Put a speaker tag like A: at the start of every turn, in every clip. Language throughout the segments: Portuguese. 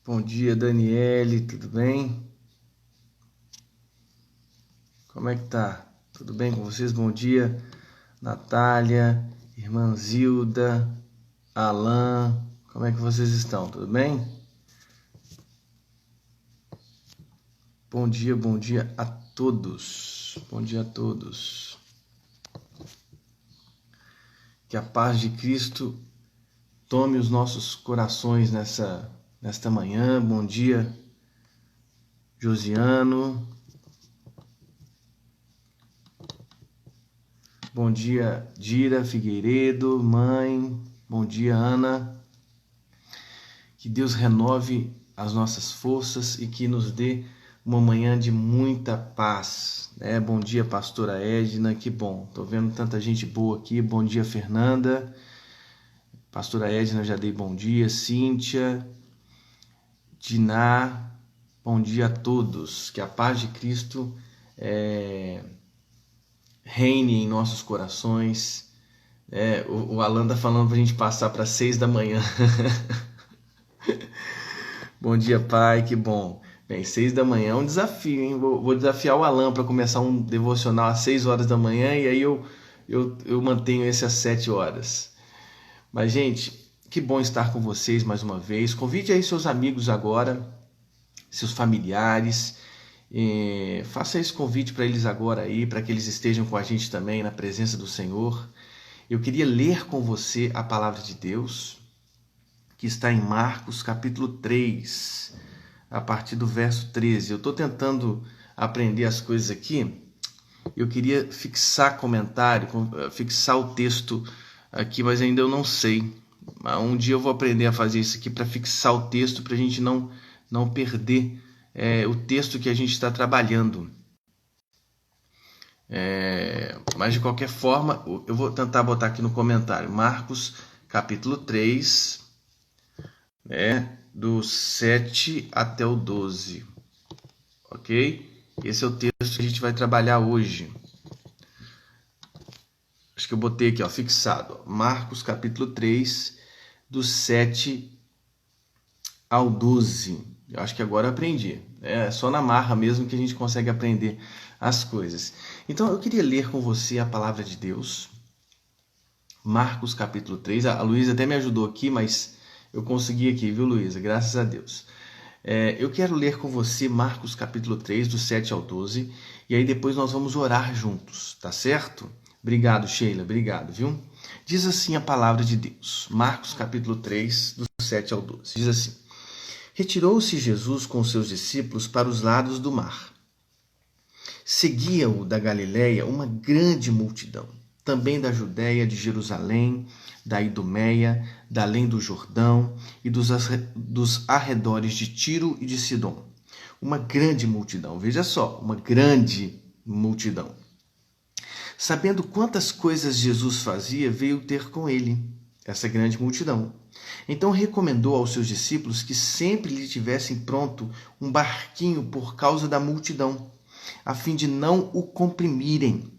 A: Bom dia, Daniele, tudo bem? Como é que tá? Tudo bem com vocês? Bom dia, Natália, irmã Zilda, Alan, como é que vocês estão? Tudo bem? Bom dia a todos. Bom dia a todos. Que a paz de Cristo tome os nossos corações nesta manhã. Bom dia, Josiano. Bom dia, Dira Figueiredo, mãe. Bom dia, Ana. Que Deus renove as nossas forças e que nos dê uma manhã de muita paz. Bom dia, pastora Edna, que bom. Estou vendo tanta gente boa aqui. Bom dia, Fernanda. Pastora Edna, já dei bom dia. Cíntia, Diná, bom dia a todos. Que a paz de Cristo reine em nossos corações. O Alan está falando para a gente passar para 6 da manhã. Bom dia, pai, que bom. Bem, 6 da manhã é um desafio, hein? Vou desafiar o Alan para começar um devocional às 6 horas da manhã e aí eu mantenho esse às 7 horas. Mas, gente, que bom estar com vocês mais uma vez. Convide aí seus amigos agora, seus familiares. Faça esse convite para eles agora aí, para que eles estejam com a gente também na presença do Senhor. Eu queria ler com você a palavra de Deus, que está em Marcos capítulo 3, a partir do verso 13. Eu estou tentando aprender as coisas aqui. Eu queria fixar comentário, fixar o texto aqui, mas ainda eu não sei. Um dia eu vou aprender a fazer isso aqui para fixar o texto, para a gente não perder o texto que a gente está trabalhando. Mas de qualquer forma, eu vou tentar botar aqui no comentário. Marcos capítulo 3, do 7 até o 12. Ok? Esse é o texto que a gente vai trabalhar hoje. Acho que eu botei aqui, fixado. Marcos capítulo 3, do 7 ao 12. Eu acho que agora eu aprendi. É só na marra mesmo que a gente consegue aprender as coisas. Então eu queria ler com você a palavra de Deus. Marcos capítulo 3. A Luísa até me ajudou aqui, mas eu consegui aqui, viu, Luísa? Graças a Deus. Eu quero ler com você Marcos capítulo 3, do 7 ao 12. E aí depois nós vamos orar juntos, tá certo? Obrigado, Sheila. Obrigado, viu? Diz assim a palavra de Deus. Marcos capítulo 3, do 7 ao 12. Diz assim: Retirou-se Jesus com seus discípulos para os lados do mar. Seguia-o da Galiléia uma grande multidão, também da Judéia, de Jerusalém, da Idumeia, da além do Jordão e dos arredores de Tiro e de Sidom. Uma grande multidão, veja só, uma grande multidão. Sabendo quantas coisas Jesus fazia, veio ter com ele essa grande multidão. Então recomendou aos seus discípulos que sempre lhe tivessem pronto um barquinho por causa da multidão, a fim de não o comprimirem,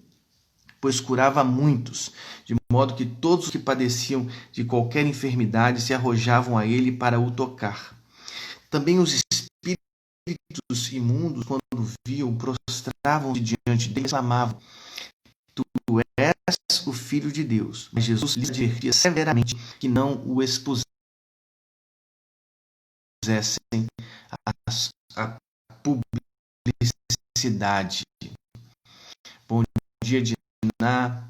A: pois curava muitos, de modo que todos os que padeciam de qualquer enfermidade se arrojavam a ele para o tocar. Também os espíritos imundos, quando viam, prostravam-se diante dele e clamavam: Tu és o Filho de Deus. Mas Jesus lhes advertia severamente que não o expusessem à publicidade. Bom dia, Diná.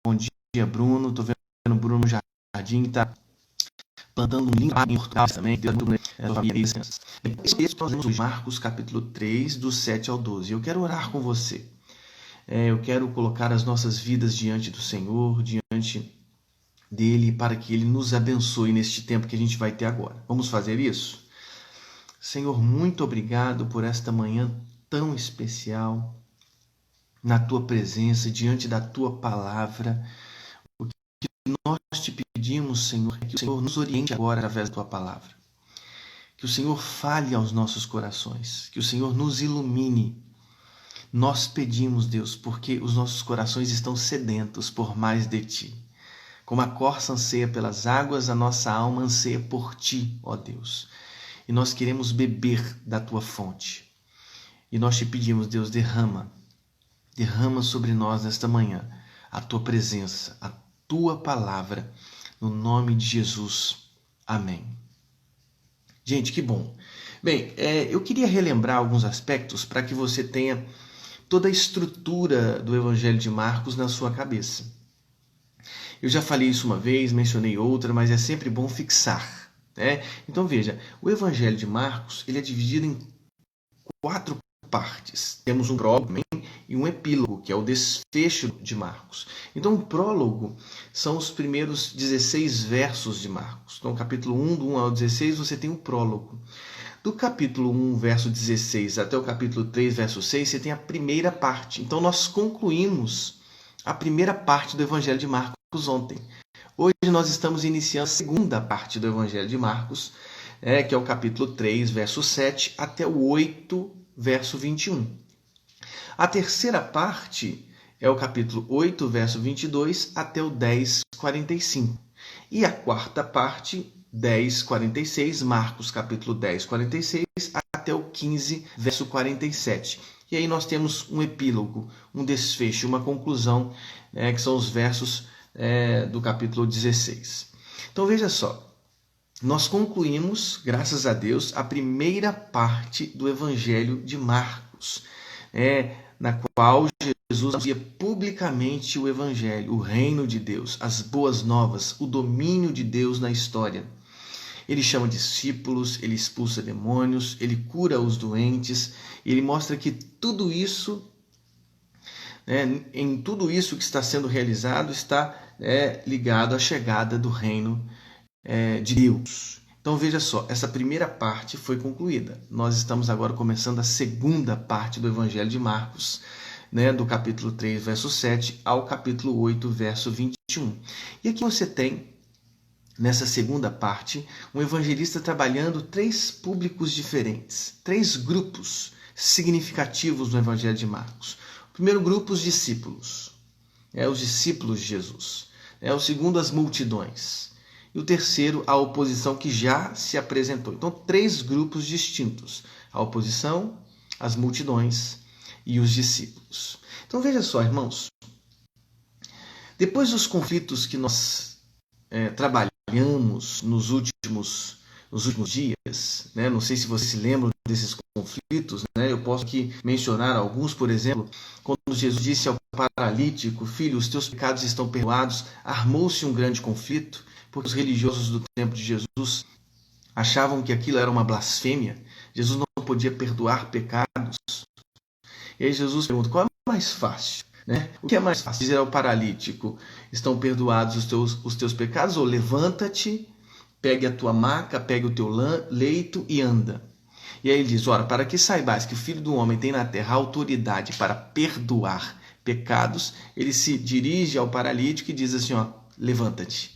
A: Bom dia, Bruno. Estou vendo o Bruno Jardim, está plantando um lindo em Portugal também. Esse nós vemos Marcos capítulo 3, do 7 ao 12. Eu quero orar com você. Eu quero colocar as nossas vidas diante do Senhor, diante dele, para que ele nos abençoe neste tempo que a gente vai ter agora. Vamos fazer isso? Senhor, muito obrigado por esta manhã tão especial, na tua presença, diante da tua palavra. O que nós te pedimos, Senhor, é que o Senhor nos oriente agora através da tua palavra. Que o Senhor fale aos nossos corações, que o Senhor nos ilumine. Nós pedimos, Deus, porque os nossos corações estão sedentos por mais de ti. Como a corça anseia pelas águas, a nossa alma anseia por ti, ó Deus. e nós queremos beber da tua fonte. E nós te pedimos, Deus, derrama sobre nós nesta manhã a tua presença, a tua palavra, no nome de Jesus. Amém. Gente, que bom. Bem, eu queria relembrar alguns aspectos para que você tenha toda a estrutura do Evangelho de Marcos na sua cabeça. Eu já falei isso uma vez, mencionei outra, mas é sempre bom fixar, né? Então veja, o Evangelho de Marcos ele é dividido em 4 partes. Temos um prólogo e um epílogo, que é o desfecho de Marcos. Então, o prólogo são os primeiros 16 versos de Marcos. Então, capítulo 1, do 1 ao 16, você tem o prólogo. Do capítulo 1, verso 16, até o capítulo 3, verso 6, você tem a primeira parte. Então, nós concluímos a primeira parte do Evangelho de Marcos ontem. Hoje nós estamos iniciando a segunda parte do Evangelho de Marcos, que é o capítulo 3, verso 7, até o 8, verso 21. A terceira parte é o capítulo 8, verso 22, até o 10, 45. E a quarta parte, 10, 46, Marcos capítulo 10, 46, até o 15, verso 47. E aí nós temos um epílogo, um desfecho, uma conclusão, que são os versos do capítulo 16. Então veja só, nós concluímos, graças a Deus, a primeira parte do Evangelho de Marcos, na qual Jesus anuncia publicamente o Evangelho, o reino de Deus, as boas novas, o domínio de Deus na história. Ele chama discípulos, ele expulsa demônios, ele cura os doentes, ele mostra que tudo isso, em tudo isso que está sendo realizado, está ligado à chegada do reino de Deus. Então veja só, essa primeira parte foi concluída. Nós estamos agora começando a segunda parte do Evangelho de Marcos, do capítulo 3, verso 7 ao capítulo 8, verso 21. E aqui você tem, nessa segunda parte, um evangelista trabalhando 3 públicos diferentes, 3 grupos significativos no Evangelho de Marcos. O primeiro grupo, os discípulos, os discípulos de Jesus. O segundo, as multidões. E o terceiro, a oposição que já se apresentou. Então, 3 grupos distintos. A oposição, as multidões e os discípulos. Então, veja só, irmãos. Depois dos conflitos que nós trabalhamos nos últimos dias, não sei se vocês se lembram desses conflitos, eu posso aqui mencionar alguns, por exemplo, quando Jesus disse ao paralítico, filho, os teus pecados estão perdoados, armou-se um grande conflito, porque os religiosos do tempo de Jesus achavam que aquilo era uma blasfêmia, Jesus não podia perdoar pecados. E aí Jesus pergunta, qual é mais fácil? O que é mais fácil? Dizer ao paralítico, estão perdoados os teus pecados, ou levanta-te, pegue a tua maca, pegue o teu leito e anda. E aí ele diz, ora, para que saibais que o Filho do Homem tem na terra autoridade para perdoar pecados, ele se dirige ao paralítico e diz assim, levanta-te,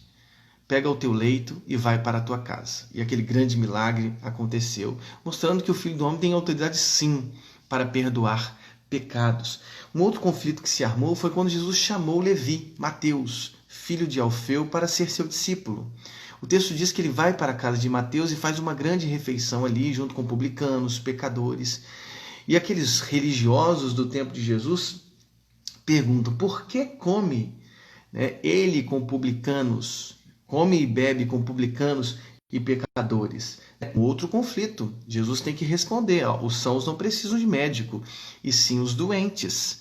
A: pega o teu leito e vai para a tua casa. E aquele grande milagre aconteceu, mostrando que o Filho do Homem tem autoridade sim para perdoar pecados. Um outro conflito que se armou foi quando Jesus chamou Levi, Mateus, filho de Alfeu, para ser seu discípulo. O texto diz que ele vai para a casa de Mateus e faz uma grande refeição ali, junto com publicanos, pecadores. E aqueles religiosos do tempo de Jesus perguntam, por que come ele com publicanos, come e bebe com publicanos e pecadores? Um outro conflito. Jesus tem que responder, os sãos não precisam de médico, e sim os doentes.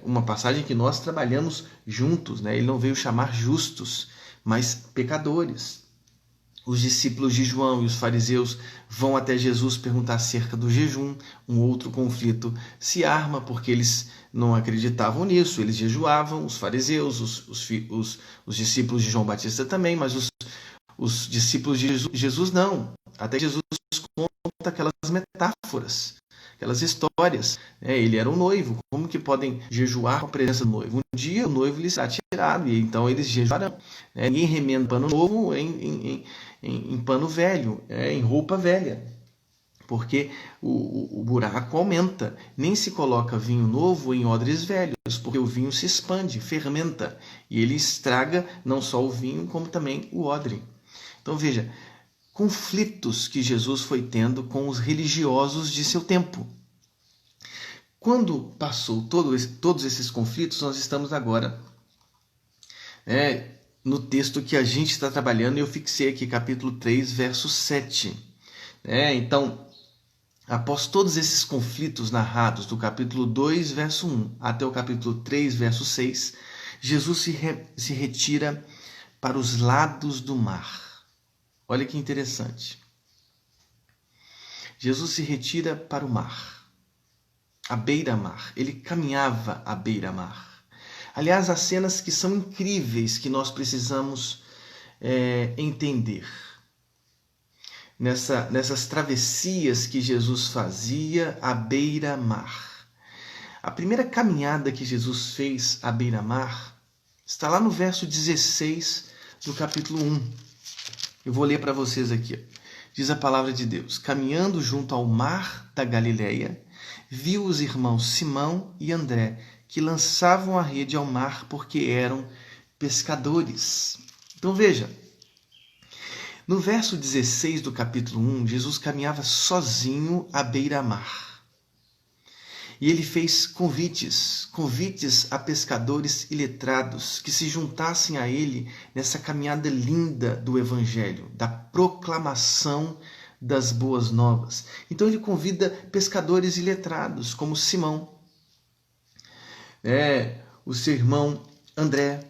A: Uma passagem que nós trabalhamos juntos, ele não veio chamar justos, mas pecadores. Os discípulos de João e os fariseus vão até Jesus perguntar acerca do jejum. Um outro conflito se arma porque eles não acreditavam nisso. Eles jejuavam, os fariseus, os discípulos de João Batista também, mas os discípulos de Jesus não. Até Jesus conta aquelas metáforas, aquelas histórias. Ele era um noivo. Como que podem jejuar com a presença do noivo? Um dia o noivo lhes será tirado, e então eles jejuarão. Ninguém remenda pano novo em pano velho, em roupa velha, porque o buraco aumenta. Nem se coloca vinho novo em odres velhos, porque o vinho se expande, fermenta, e ele estraga não só o vinho, como também o odre. Então veja, conflitos que Jesus foi tendo com os religiosos de seu tempo. Quando passou todos esses conflitos, nós estamos agora no texto que a gente está trabalhando, e eu fixei aqui capítulo 3, verso 7. Então, após todos esses conflitos narrados do capítulo 2, verso 1 até o capítulo 3, verso 6, Jesus se retira para os lados do mar. Olha que interessante. Jesus se retira para o mar, à beira-mar. Ele caminhava à beira-mar. Aliás, há cenas que são incríveis que nós precisamos entender. Nessas travessias que Jesus fazia à beira-mar. A primeira caminhada que Jesus fez à beira-mar está lá no verso 16 do capítulo 1. Eu vou ler para vocês aqui. Diz a palavra de Deus: caminhando junto ao mar da Galileia, viu os irmãos Simão e André, que lançavam a rede ao mar porque eram pescadores. Então veja, no verso 16 do capítulo 1, Jesus caminhava sozinho à beira-mar. E ele fez convites a pescadores iletrados que se juntassem a ele nessa caminhada linda do Evangelho, da proclamação das boas novas. Então ele convida pescadores iletrados, como Simão, o seu irmão André,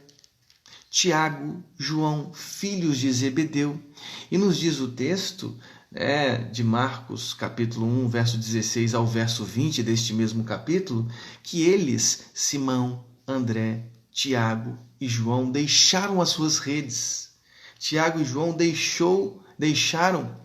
A: Tiago, João, filhos de Zebedeu. E nos diz o texto de Marcos, capítulo 1, verso 16 ao verso 20 deste mesmo capítulo, que eles, Simão, André, Tiago e João, deixaram as suas redes. Tiago e João deixaram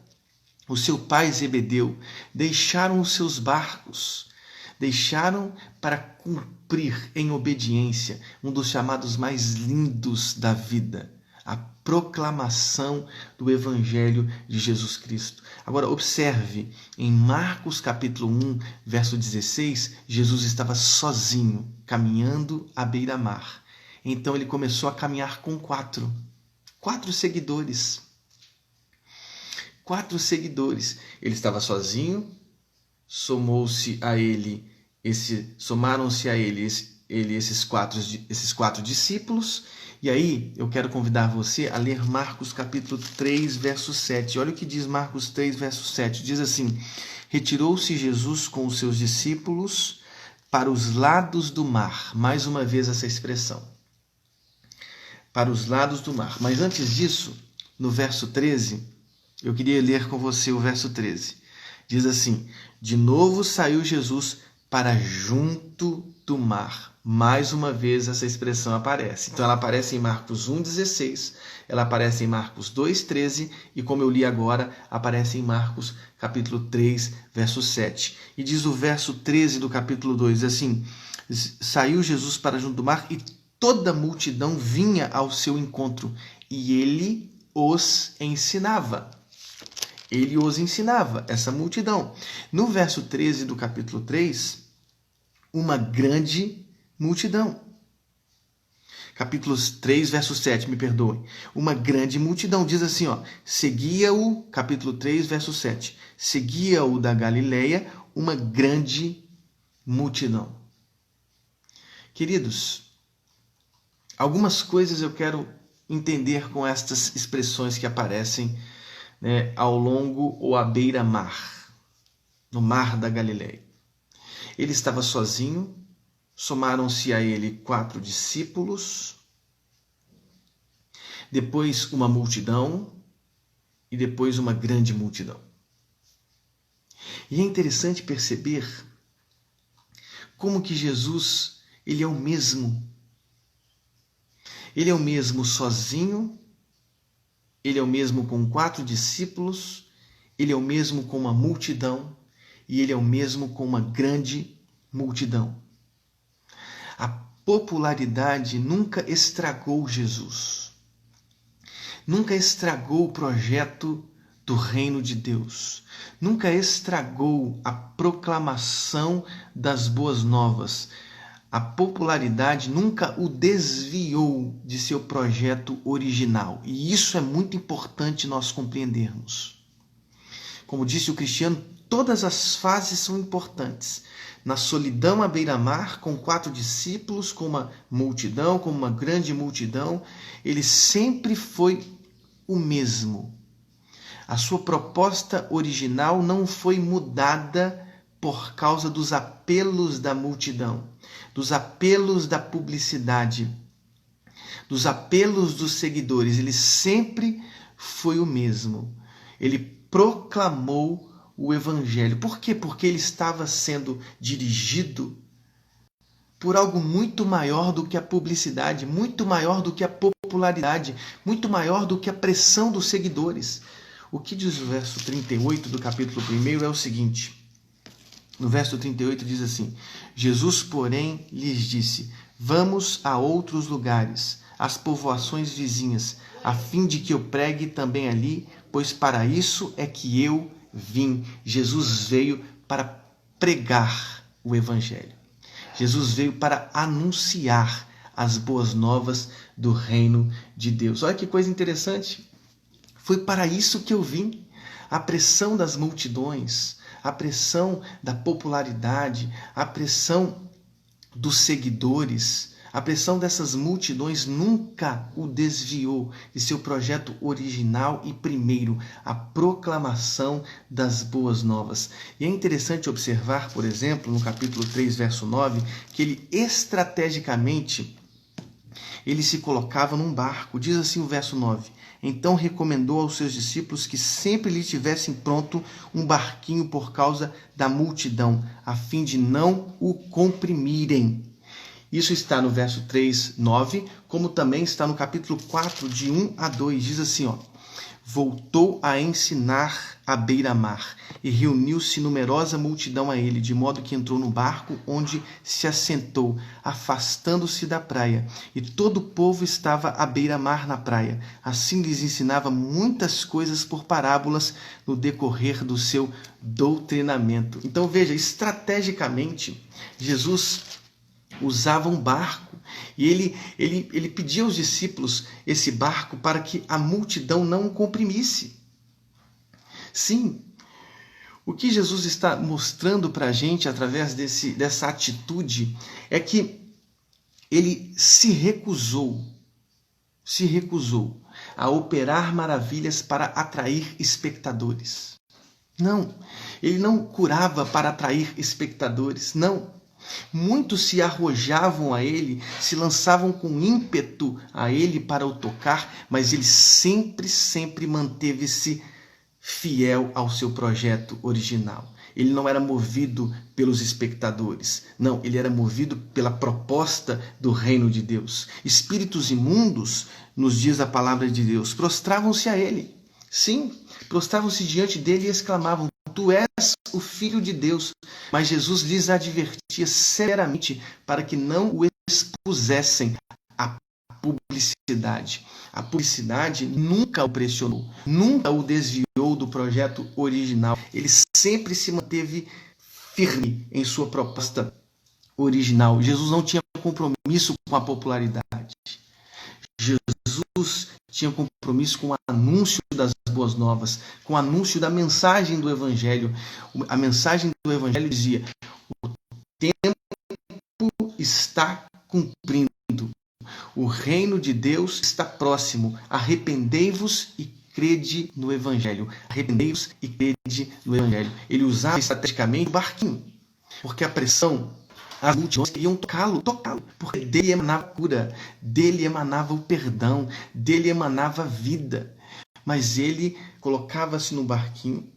A: o seu pai Zebedeu, deixaram os seus barcos, deixaram para cumprir em obediência um dos chamados mais lindos da vida, a proclamação do Evangelho de Jesus Cristo. Agora observe, em Marcos capítulo 1, verso 16, Jesus estava sozinho, caminhando à beira-mar. Então ele começou a caminhar com quatro seguidores. 4 seguidores. Ele estava sozinho, somaram-se a ele esses quatro discípulos. E aí eu quero convidar você a ler Marcos capítulo 3, verso 7. Olha o que diz Marcos 3, verso 7. Diz assim: retirou-se Jesus com os seus discípulos para os lados do mar. Mais uma vez essa expressão. Para os lados do mar. Mas antes disso, no verso 13, eu queria ler com você o verso 13. Diz assim: de novo saiu Jesus para junto do mar. Mais uma vez essa expressão aparece. Então ela aparece em Marcos 1,16, ela aparece em Marcos 2,13 e, como eu li agora, aparece em Marcos capítulo 3, verso 7. E diz o verso 13 do capítulo 2 assim: saiu Jesus para junto do mar e toda a multidão vinha ao seu encontro e ele os ensinava. Ele os ensinava, essa multidão. No verso 13 do capítulo 3, uma grande multidão. Capítulo 3, verso 7, me perdoem. Uma grande multidão, diz assim, seguia-o, capítulo 3, verso 7, seguia-o da Galileia uma grande multidão. Queridos, algumas coisas eu quero entender com estas expressões que aparecem ao longo ou à beira-mar, no mar da Galileia. Ele estava sozinho, somaram-se a ele 4 discípulos, depois uma multidão e depois uma grande multidão. E é interessante perceber como que Jesus, ele é o mesmo. Ele é o mesmo sozinho, ele é o mesmo com 4 discípulos, ele é o mesmo com uma multidão e ele é o mesmo com uma grande multidão. A popularidade nunca estragou Jesus. Nunca estragou o projeto do reino de Deus. Nunca estragou a proclamação das boas novas. a popularidade nunca o desviou de seu projeto original. E isso é muito importante nós compreendermos. Como disse o Cristiano, todas as fases são importantes. Na solidão à beira-mar, com 4 discípulos, com uma multidão, com uma grande multidão, ele sempre foi o mesmo. A sua proposta original não foi mudada por causa dos apelos da multidão, dos apelos da publicidade, dos apelos dos seguidores. Ele sempre foi o mesmo. Ele proclamou o Evangelho. Por quê? Porque ele estava sendo dirigido por algo muito maior do que a publicidade, muito maior do que a popularidade, muito maior do que a pressão dos seguidores. O que diz o verso 38 do capítulo 1 é o seguinte. No verso 38 diz assim: Jesus, porém, lhes disse: vamos a outros lugares, às povoações vizinhas, a fim de que eu pregue também ali, pois para isso é que eu vim. Jesus veio para pregar o Evangelho. Jesus veio para anunciar as boas novas do reino de Deus. Olha que coisa interessante. Foi para isso que eu vim. A pressão das multidões, a pressão da popularidade, a pressão dos seguidores, a pressão dessas multidões nunca o desviou de seu projeto original e primeiro, a proclamação das boas novas. E é interessante observar, por exemplo, no capítulo 3, verso 9, que ele estrategicamente ele se colocava num barco. Diz assim o verso 9: então recomendou aos seus discípulos que sempre lhe tivessem pronto um barquinho por causa da multidão, a fim de não o comprimirem. Isso está no verso 3, 9, como também está no capítulo 4, de 1 a 2. Diz assim, voltou a ensinar à beira-mar, e reuniu-se numerosa multidão a ele, de modo que entrou no barco, onde se assentou, afastando-se da praia. E todo o povo estava à beira-mar na praia. Assim lhes ensinava muitas coisas por parábolas no decorrer do seu doutrinamento. Então veja, estrategicamente, Jesus usava um barco. E ele pedia aos discípulos esse barco para que a multidão não o comprimisse. Sim, o que Jesus está mostrando para a gente através dessa atitude é que ele se recusou a operar maravilhas para atrair espectadores. Não, ele não curava para atrair espectadores, não. Muitos se arrojavam a ele, se lançavam com ímpeto a ele para o tocar, mas ele sempre manteve-se fiel ao seu projeto original. Ele não era movido pelos espectadores, não, ele era movido pela proposta do reino de Deus. Espíritos imundos, nos diz a palavra de Deus, prostravam-se a ele. Sim, prostravam-se diante dele e exclamavam: tu és o Filho de Deus. Mas Jesus lhes advertia severamente para que não o expusessem à publicidade. A publicidade nunca o pressionou, nunca o desviou do projeto original. Ele sempre se manteve firme em sua proposta original. Jesus não tinha compromisso com a popularidade. Jesus tinha compromisso com o anúncio das boas novas, com o anúncio da mensagem do Evangelho. A mensagem do Evangelho dizia: o tempo está cumprindo, o reino de Deus está próximo, arrependei-vos e crede no Evangelho. Arrependei-vos e crede no Evangelho. Ele usava estrategicamente o barquinho, porque a pressão, as multidões queriam tocá-lo, porque dele emanava cura, dele emanava o perdão, dele emanava vida. Mas ele colocava-se no barquinho,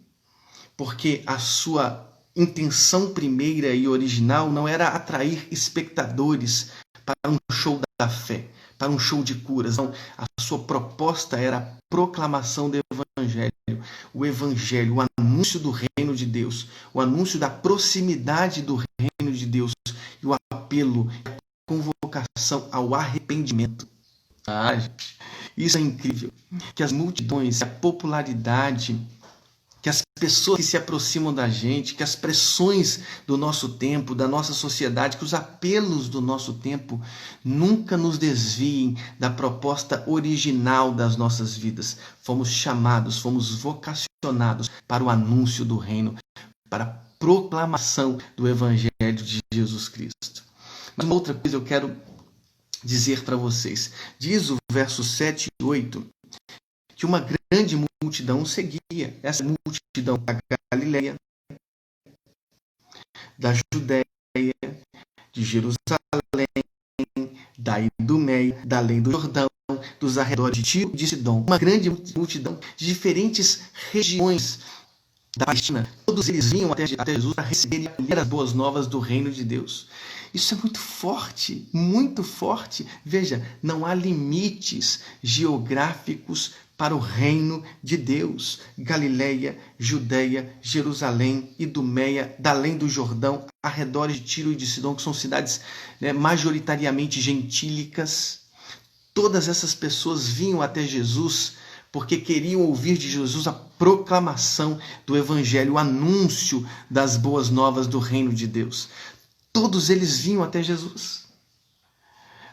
A: porque a sua intenção primeira e original não era atrair espectadores para um show da fé, para um show de curas. Não, a sua proposta era a proclamação do Evangelho, o anúncio do reino de Deus, o anúncio da proximidade do reino de Deus e o apelo, a convocação ao arrependimento. Gente, isso é incrível. Que as multidões, a popularidade, que as pessoas que se aproximam da gente, que as pressões do nosso tempo, da nossa sociedade, que os apelos do nosso tempo nunca nos desviem da proposta original das nossas vidas. Fomos chamados, fomos vocacionados para o anúncio do reino, para a proclamação do Evangelho de Jesus Cristo. Mas uma outra coisa eu quero dizer para vocês. Diz o verso 7 e 8 que uma grande multidão seguia. Essa multidão da Galileia, da Judéia, de Jerusalém, da Idumeia, da além do Jordão, dos arredores de Tiro e de Sidom. Uma grande multidão de diferentes regiões da Palestina. Todos eles vinham até Jesus para receber e acolher as boas novas do reino de Deus. Isso é muito forte, muito forte. Veja, não há limites geográficos para o reino de Deus. Galileia, Judeia, Jerusalém, Idumeia, da além do Jordão, arredores de Tiro e de Sidom, que são cidades majoritariamente gentílicas. Todas essas pessoas vinham até Jesus porque queriam ouvir de Jesus a proclamação do Evangelho, o anúncio das boas novas do reino de Deus. Todos eles vinham até Jesus.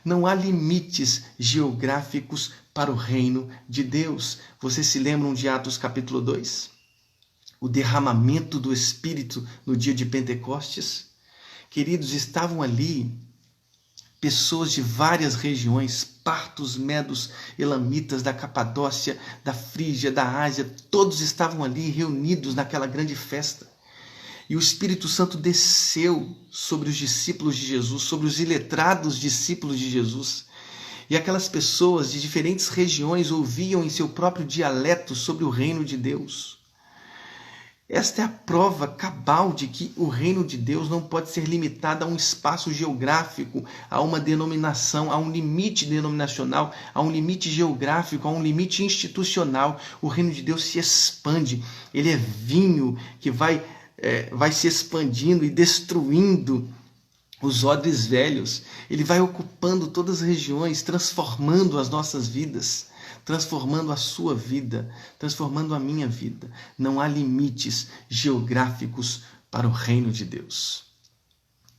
A: Não há limites geográficos para o reino de Deus. Vocês se lembram de Atos capítulo 2? O derramamento do Espírito no dia de Pentecostes? Queridos, estavam ali pessoas de várias regiões, partos, medos, elamitas, da Capadócia, da Frígia, da Ásia, todos estavam ali reunidos naquela grande festa. E o Espírito Santo desceu sobre os discípulos de Jesus, sobre os iletrados discípulos de Jesus. E aquelas pessoas de diferentes regiões ouviam em seu próprio dialeto sobre o reino de Deus. Esta é a prova cabal de que o reino de Deus não pode ser limitado a um espaço geográfico, a uma denominação, a um limite denominacional, a um limite geográfico, a um limite institucional. O reino de Deus se expande. Ele é vinho que vai se expandindo e destruindo os odres velhos. Ele vai ocupando todas as regiões, transformando as nossas vidas, transformando a sua vida, transformando a minha vida. Não há limites geográficos para o reino de Deus.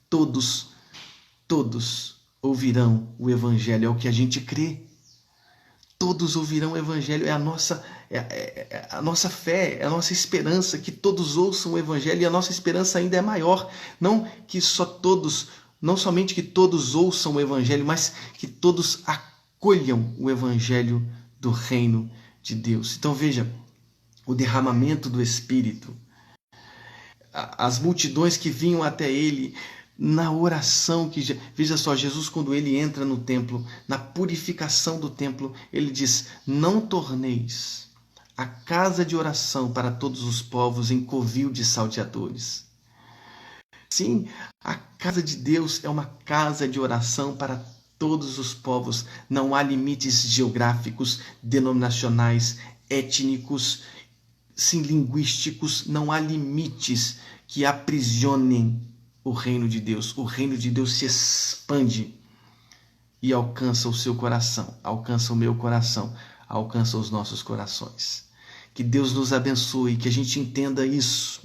A: Todos ouvirão o Evangelho, é o que a gente crê. Todos ouvirão o Evangelho, é a nossa fé, é a nossa esperança, que todos ouçam o Evangelho, e a nossa esperança ainda é maior. Não somente que todos ouçam o Evangelho, mas que todos acolham o Evangelho do reino de Deus. Então veja, o derramamento do Espírito, as multidões que vinham até ele, na oração, veja só, Jesus, quando ele entra no templo, na purificação do templo, ele diz: não torneis a casa de oração para todos os povos em covil de salteadores. Sim, a casa de Deus é uma casa de oração para todos os povos. Não há limites geográficos, denominacionais, étnicos, sim, linguísticos. Não há limites que aprisionem o reino de Deus. O reino de Deus se expande e alcança o seu coração, alcança o meu coração, alcança os nossos corações. Que Deus nos abençoe, que a gente entenda isso.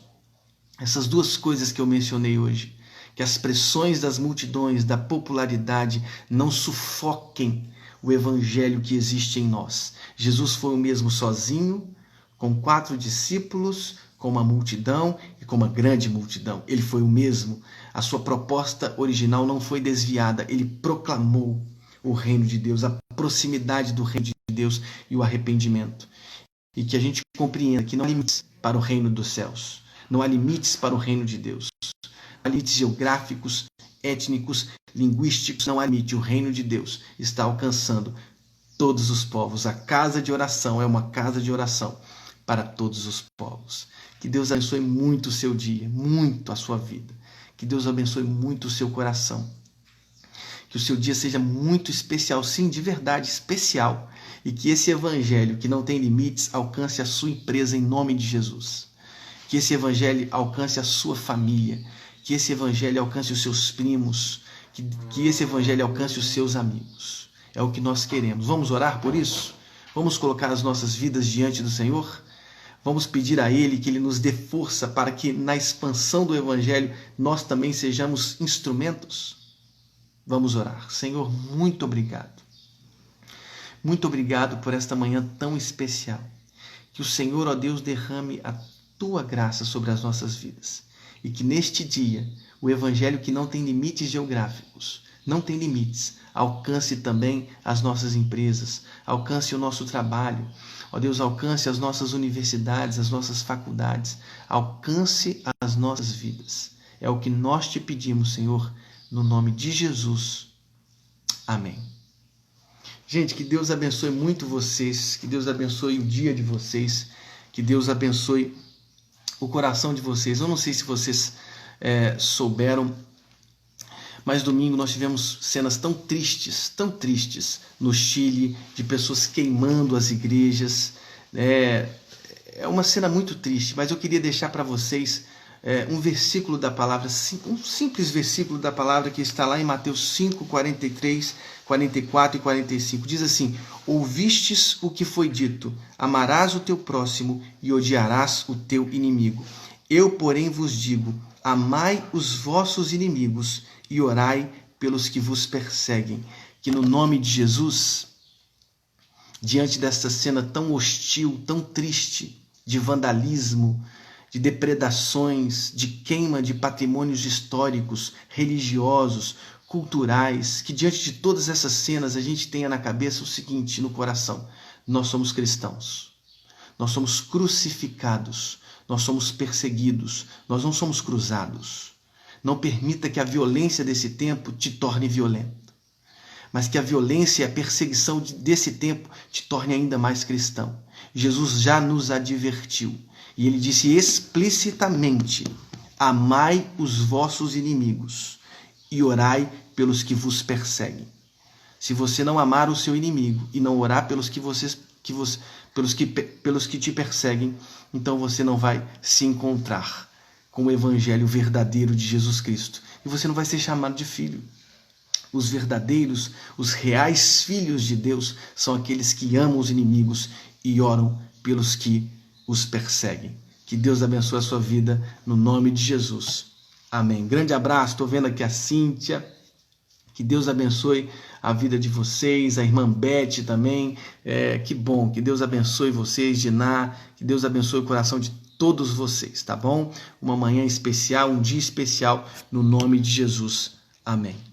A: Essas duas coisas que eu mencionei hoje. Que as pressões das multidões, da popularidade, não sufoquem o Evangelho que existe em nós. Jesus foi o mesmo sozinho, com 4 discípulos, com uma multidão e com uma grande multidão. Ele foi o mesmo. A sua proposta original não foi desviada. Ele proclamou o reino de Deus, a proximidade do reino de Deus e o arrependimento. E que a gente compreenda que não há limites para o reino dos céus. Não há limites para o reino de Deus. Não há limites geográficos, étnicos, linguísticos. Não há limite. O reino de Deus está alcançando todos os povos. A casa de oração é uma casa de oração para todos os povos. Que Deus abençoe muito o seu dia, muito a sua vida. Que Deus abençoe muito o seu coração. Que o seu dia seja muito especial, sim, de verdade, especial. E que esse Evangelho, que não tem limites, alcance a sua empresa em nome de Jesus. Que esse Evangelho alcance a sua família. Que esse Evangelho alcance os seus primos. Que esse Evangelho alcance os seus amigos. É o que nós queremos. Vamos orar por isso? Vamos colocar as nossas vidas diante do Senhor? Vamos pedir a Ele que Ele nos dê força para que na expansão do Evangelho nós também sejamos instrumentos. Vamos orar. Senhor, muito obrigado. Muito obrigado por esta manhã tão especial. Que o Senhor, ó Deus, derrame a Tua graça sobre as nossas vidas. E que neste dia, o Evangelho que não tem limites geográficos, não tem limites, alcance também as nossas empresas, alcance o nosso trabalho. Ó Deus, alcance as nossas universidades, as nossas faculdades, alcance as nossas vidas. É o que nós te pedimos, Senhor, no nome de Jesus. Amém. Gente, que Deus abençoe muito vocês, que Deus abençoe o dia de vocês, que Deus abençoe o coração de vocês. Eu não sei se vocês souberam, mas domingo nós tivemos cenas tão tristes no Chile, de pessoas queimando as igrejas. É uma cena muito triste, mas eu queria deixar para vocês um versículo da palavra, um simples versículo da palavra que está lá em Mateus 5, 43, 44 e 45. Diz assim: ouvistes o que foi dito, amarás o teu próximo e odiarás o teu inimigo. Eu, porém, vos digo, amai os vossos inimigos e orai pelos que vos perseguem. Que no nome de Jesus, diante desta cena tão hostil, tão triste, de vandalismo, de depredações, de queima de patrimônios históricos, religiosos, culturais, que diante de todas essas cenas a gente tenha na cabeça o seguinte, no coração: nós somos cristãos, nós somos crucificados, nós somos perseguidos, nós não somos cruzados. Não permita que a violência desse tempo te torne violento, mas que a violência e a perseguição desse tempo te torne ainda mais cristão. Jesus já nos advertiu e ele disse explicitamente: amai os vossos inimigos e orai pelos que vos perseguem. Se você não amar o seu inimigo e não orar pelos que te perseguem, então você não vai se encontrar com o evangelho verdadeiro de Jesus Cristo e você não vai ser chamado de filho. Os verdadeiros, os reais filhos de Deus são aqueles que amam os inimigos e oram pelos que os perseguem. Que Deus abençoe a sua vida no nome de Jesus. Amém. Grande abraço. Estou vendo aqui a Cíntia. Que Deus abençoe a vida de vocês, a irmã Beth também. Que bom. Que Deus abençoe vocês, Diná. Que Deus abençoe o coração de todos vocês, tá bom? Uma manhã especial, um dia especial no nome de Jesus. Amém.